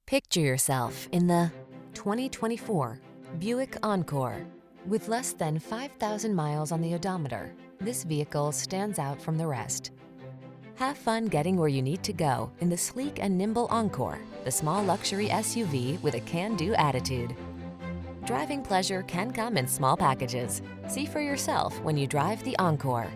Picture yourself in the 2024 Buick Encore. With less than 5,000 miles on the odometer, this vehicle stands out from the rest. Have fun getting where you need to go in the sleek and nimble Encore, the small luxury SUV with a can-do attitude. Driving pleasure can come in small packages. See for yourself when you drive the Encore.